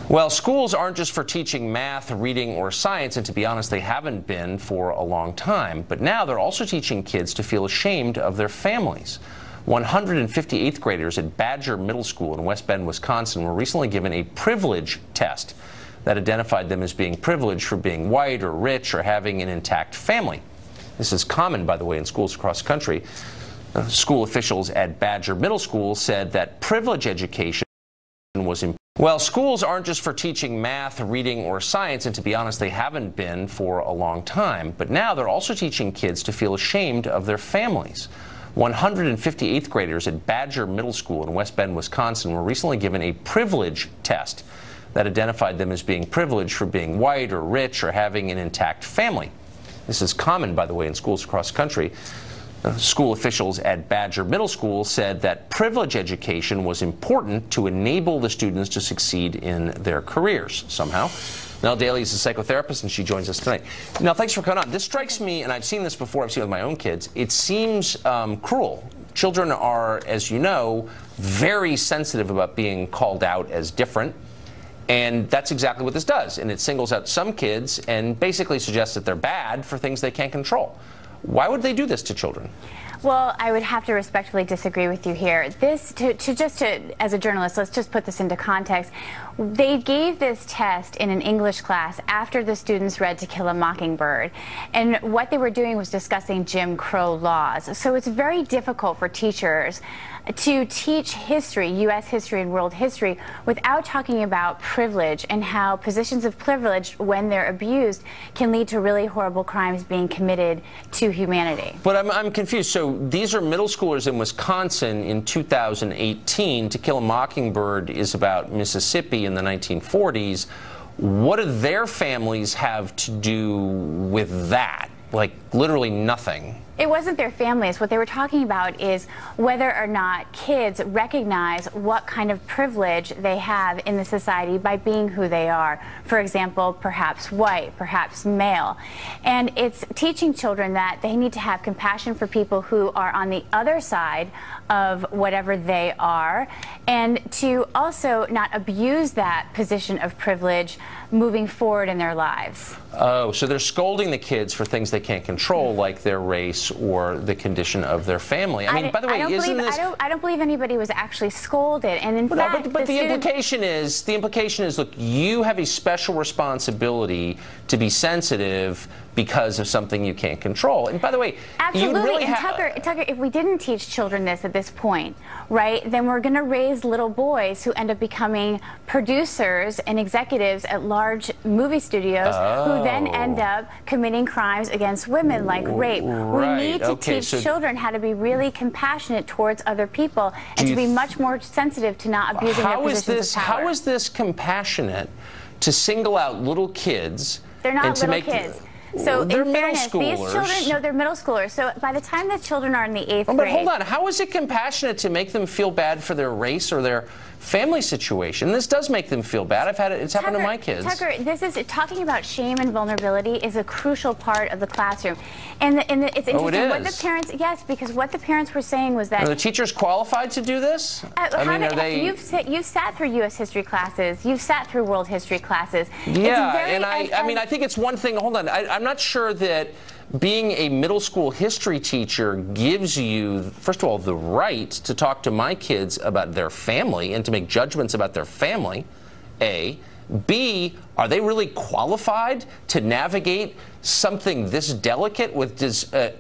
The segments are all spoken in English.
Well, schools aren't just for teaching math, reading, or science, and to be honest, they haven't been for a long time. But now they're also teaching kids to feel ashamed of their families. 158th graders at Badger Middle School in West Bend, Wisconsin were recently given a privilege test that identified them as being privileged for being white or rich or having an intact family. This is common, by the way, in schools across the country. School officials at Badger Middle School said that privilege education was important. Well, schools aren't just for teaching math, reading, or science, and to be honest, they haven't been for a long time. But now they're also teaching kids to feel ashamed of their families. 158th graders at Badger Middle School in West Bend, Wisconsin were recently given a privilege test that identified them as being privileged for being white or rich or having an intact family. This is common, by the way, in schools across the country. School officials at Badger Middle School said that privilege education was important to enable the students to succeed in their careers somehow. Nell Daly is a psychotherapist, and she joins us tonight. Now, thanks for coming on. This strikes me, and I've seen this before, I've seen it with my own kids, it seems cruel. Children are, as you know, very sensitive about being called out as different. And that's exactly what this does. And it singles out some kids and basically suggests that they're bad for things they can't control. Why would they do this to children? Well, I would have to respectfully disagree with you here. This, as a journalist, let's just put this into context. They gave this test in an English class after the students read To Kill a Mockingbird. And what they were doing was discussing Jim Crow laws. So it's very difficult for teachers to teach history, U.S. history and world history, without talking about privilege and how positions of privilege, when they're abused, can lead to really horrible crimes being committed to humanity. But I'm confused. So these are middle schoolers in Wisconsin in 2018. To Kill a Mockingbird is about Mississippi in the 1940s. What do their families have to do with that? Like, literally nothing. It wasn't their families. What they were talking about is whether or not kids recognize what kind of privilege they have in the society by being who they are. For example, perhaps white, perhaps male. And it's teaching children that they need to have compassion for people who are on the other side of whatever they are, and to also not abuse that position of privilege moving forward in their lives. Oh, so they're scolding the kids for things they can't control, like their race or the condition of their family. I mean, by the way, I don't believe anybody was actually scolded, and in fact, but the implication is, look, you have a special responsibility to be sensitive because of something you can't control. And by the way, absolutely. Really and Tucker, if we didn't teach children this at this point, right, then we're going to raise little boys who end up becoming producers and executives at large movie studios, who then end up committing crimes against women, like rape. Right. We need to teach children how to be really compassionate towards other people and to be much more sensitive to not abusing their positions of power. How is this compassionate to single out little kids? They're not little kids. So they're in fairness, middle schoolers. these children, no, they're middle schoolers. So by the time the children are in the 8th grade. But hold on, how is it compassionate to make them feel bad for their race or their family situation? This does make them feel bad. It's happened to my kids. Tucker, talking about shame and vulnerability is a crucial part of the classroom. And it's interesting. Oh, it is? What the parents, yes, because what the parents were saying was that. Are the teachers qualified to do this? You've sat through U.S. history classes. You've sat through world history classes. Yeah, I think it's one thing. Hold on. I'm not sure that being a middle school history teacher gives you, first of all, the right to talk to my kids about their family and to make judgments about their family, A. B, are they really qualified to navigate something this delicate? Does a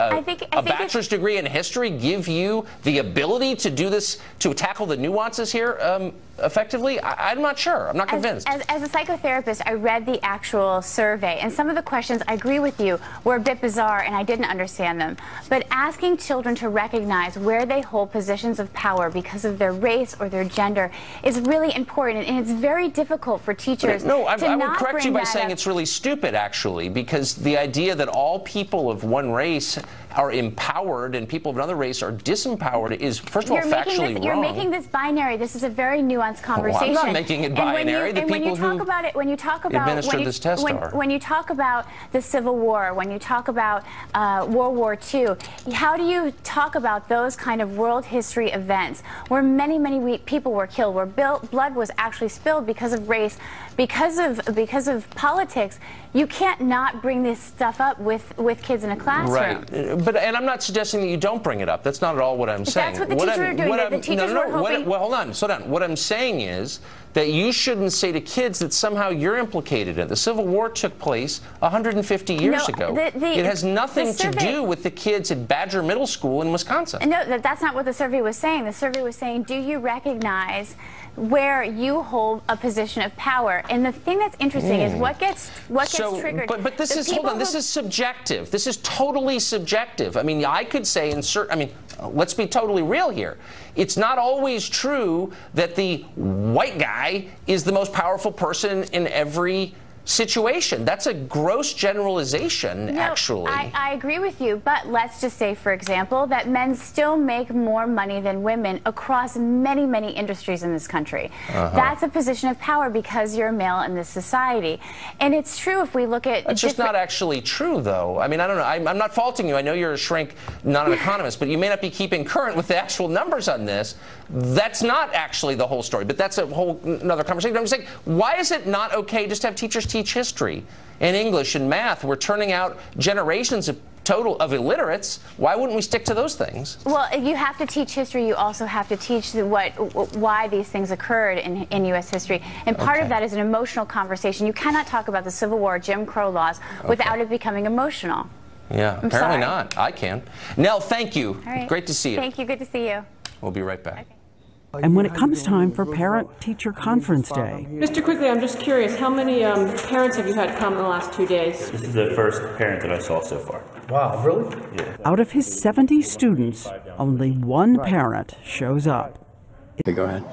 bachelor's degree in history give you the ability to do this, to tackle the nuances here effectively? I'm not sure. I'm not convinced. As a psychotherapist, I read the actual survey, and some of the questions, I agree with you, were a bit bizarre, and I didn't understand them. But asking children to recognize where they hold positions of power because of their race or their gender is really important, and it's very difficult for teachers to not would correct bring you by that saying up. it's really stupid, actually, because the idea that all people of one race are empowered and people of another race are disempowered is, first of all, factually wrong. You're making this binary. This is a very nuanced conversation. Well, I'm not making it binary. When you talk about the Civil War, when you talk about World War II, how do you talk about those kind of world history events where many people were killed, where blood was actually spilled because of race, because of politics? You can't not bring this stuff up with kids in a classroom. Right. And I'm not suggesting that you don't bring it up. That's not at all what I'm saying. That's what the teachers are doing. The teachers were hoping... Well, hold on. Slow down. What I'm saying is that you shouldn't say to kids that somehow you're implicated in it. The Civil War took place 150 years ago. It has nothing to do with the kids at Badger Middle School in Wisconsin. No, that's not what the survey was saying. The survey was saying, do you recognize where you hold a position of power? And the thing that's interesting is what gets triggered. But this is, hold on, this is subjective. This is totally subjective. I mean, I could say let's be totally real here. It's not always true that the white guy is the most powerful person in every situation. That's a gross generalization, actually. I agree with you, but let's just say, for example, that men still make more money than women across many industries in this country. That's a position of power because you're a male in this society. And it's true if we look at... That's just not actually true, though. I mean, I don't know. I'm not faulting you. I know you're a shrink, not an economist, but you may not be keeping current with the actual numbers on this. That's not actually the whole story, but that's a whole another conversation. I'm just saying, why is it not okay just to have teachers teach history and English and math? We're turning out generations of illiterates. Why wouldn't we stick to those things? Well, you have to teach history. You also have to teach why these things occurred in U.S. history. And part of that is an emotional conversation. You cannot talk about the Civil War, Jim Crow laws, without it becoming emotional. Yeah, apparently not. I can. Nell, thank you. All right. Great to see you. Thank you. Good to see you. We'll be right back. Okay. And when it comes time for Parent-Teacher Conference Day... Mr. Quigley, I'm just curious, how many parents have you had come in the last 2 days? This is the first parent that I saw so far. Wow, really? Yeah. Out of his 70 students, only one parent shows up. Okay, go ahead.